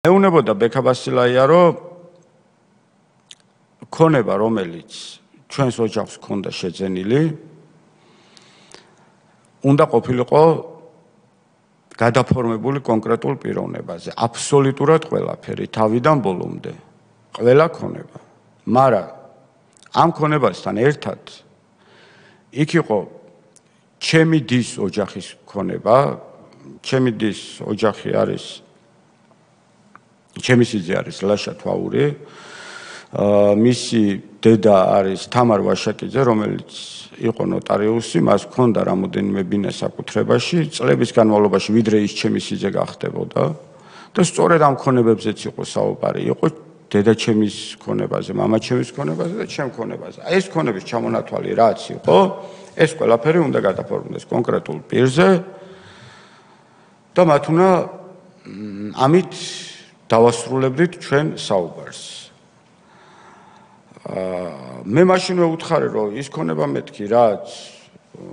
მეუნებოდა ბექა ბასილაია, რომ ქონება, რომელიც ჩვენს ოჯახს ჰქონდა შეძენილი, უნდა ყოფილიყო გადაფორმებული კონკრეტულ პიროვნებაზე. აბსოლუტურად ყველაფერი, თავიდან ბოლომდე. ყველა ქონება. მაგრამ ამ ქონებასთან ერთად იქ იყო ჩემი დის ოჯახის ქონება, ჩემი დის ოჯახი არის ჩემი სიძე არის ლაშა თვაური, მისი დედა არის თამარ ვაშაკიძე, რომელიც იყო ნოტარიუსი, მას ჰქონდა რამოდენიმე ბინა საკუთრებაში, წლების განმავლობაში ვიდრე ის ჩემი სიძე გახდებოდა და სწორედ ამ ქონებებზეც იყო საუბარი, იყო დედაჩემის ქონებაზე, მამაჩემის ქონებაზე და ჩემ ქონებაზე. ეს ქონების ჩამონათვალი რაც იყო, ეს ყველაფერი უნდა გადაფორმდეს კონკრეტულ პირზე და მათ უნდა ამით დავასრულებდით ჩვენ საუბარს. მე მაშინ ვეუთხარი, რომ ის ქონება მეთქი, რაც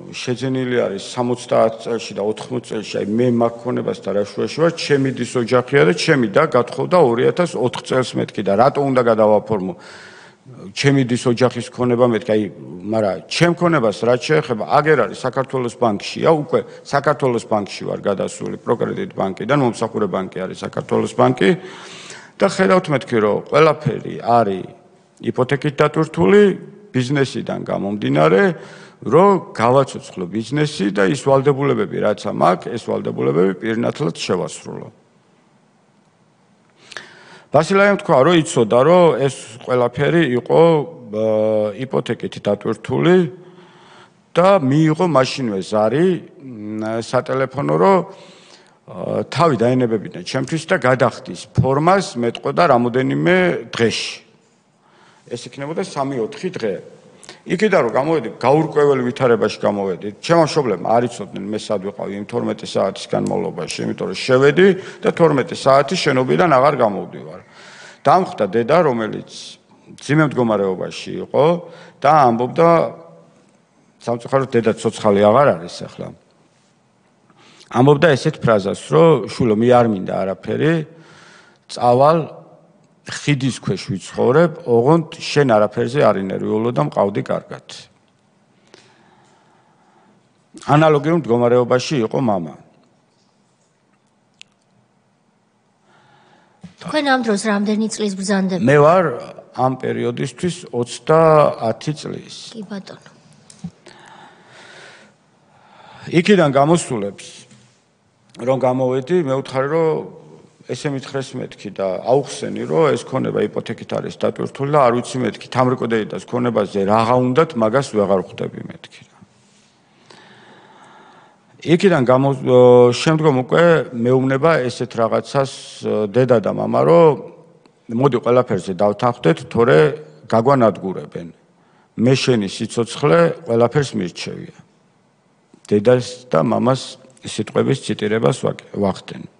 შეძენილი არის 70 წელში და 80 წელში, აი მე მაგ ქონებასთან რა შუაში ვარ, ჩემი დის ოჯახია და ჩემი და გათხოვდა 2004 წელს მეთქი და რატო უნდა გადავაფორმო ჩემი დის ოჯახის ქონება მეთქი, აი, მაგრამ ჩემ ქონებას რაც შეეხება, აგერ არის საქართველოს ბანკშია, უკვე საქართველოს ბანკში ვარ გადასული, პროკრედიტ ბანკიდან, მომსახურე ბანკი არის საქართველოს ბანკი და ხედავთ მეთქი, რომ ყველაფერი არის იპოთეკით დატვირთული ბიზნესიდან გამომდინარე, რომ გავაცოცხლო ბიზნესი და ის ვალდებულებები, რაც მაქვს, ეს ვალდებულებები პირნათლად შევასრულო. ბასილაიამ თქვა, რომ იცოდა, რომ ეს ყველაფერი იყო იპოთეკით დატვირთული და მიიღო მაშინვე ზარი სატელეფონო, რომ თავი დაენებებინა ჩემთვის და გადახდის ფორმას მეტყოდა რამოდენიმე დღეში. ეს იქნებოდა 3-4 დღე. იქიდან რომ გამოვედი, გაურკვეველ ვითარებაში გამოვედი. ჩემო მშობლებმა არ იცოდნენ მე სად ვიყავი იმ 12 საათის განმავლობაში, იმიტომ რომ შევედი და 12 საათი შენობიდან აღარ გამოვდივარ. დამხვდა დედა, რომელიც ძიმე მდგომარეობაში იყო და ამბობდა, სამწუხაროდ დედა ცოცხალი აღარ არის ახლა. ამბობდა ესეთ ფრაზას, რომ შულო მე არ მინდა არაფერი, წავალ ხიდის ქვეშ ვიცხოვრებ, ოღონდ შენ არაფერზე არ ინერვიულო და მყავდი კარგად. ანალოგიურ მდგომარეობაში იყო მამა. თქვენ ამ დროს რამდენი წლის ბრძანდებით? მე ვარ ამ პერიოდისთვის 30 წლის. კი ბატონო. იქიდან გამოსულებს რომ გამოვედი, მე ვუთხარი, რომ ესე მითხრეს მეთქი და აუხსენი, რომ ეს ქონება იპოთეკით არის დატვირთული და არ ვიცი მეთქი, თამრიკოდეიდას ქონებაზე რაღა უნდათ, მაგას ვეღარ ხვდები მეთქი. იქიდან შემდგომ უკვე მეუბნება ესეთ რაღაცას დედა და მამა, რომ მოდი ყველაფერზე დავთანხმდეთ, თორე გაგვანადგურებენ. მე შენი სიცოცხლე ყველაფერს მირჩევია. დედას და მამას სიტყვების ციტირებას ვახდენ.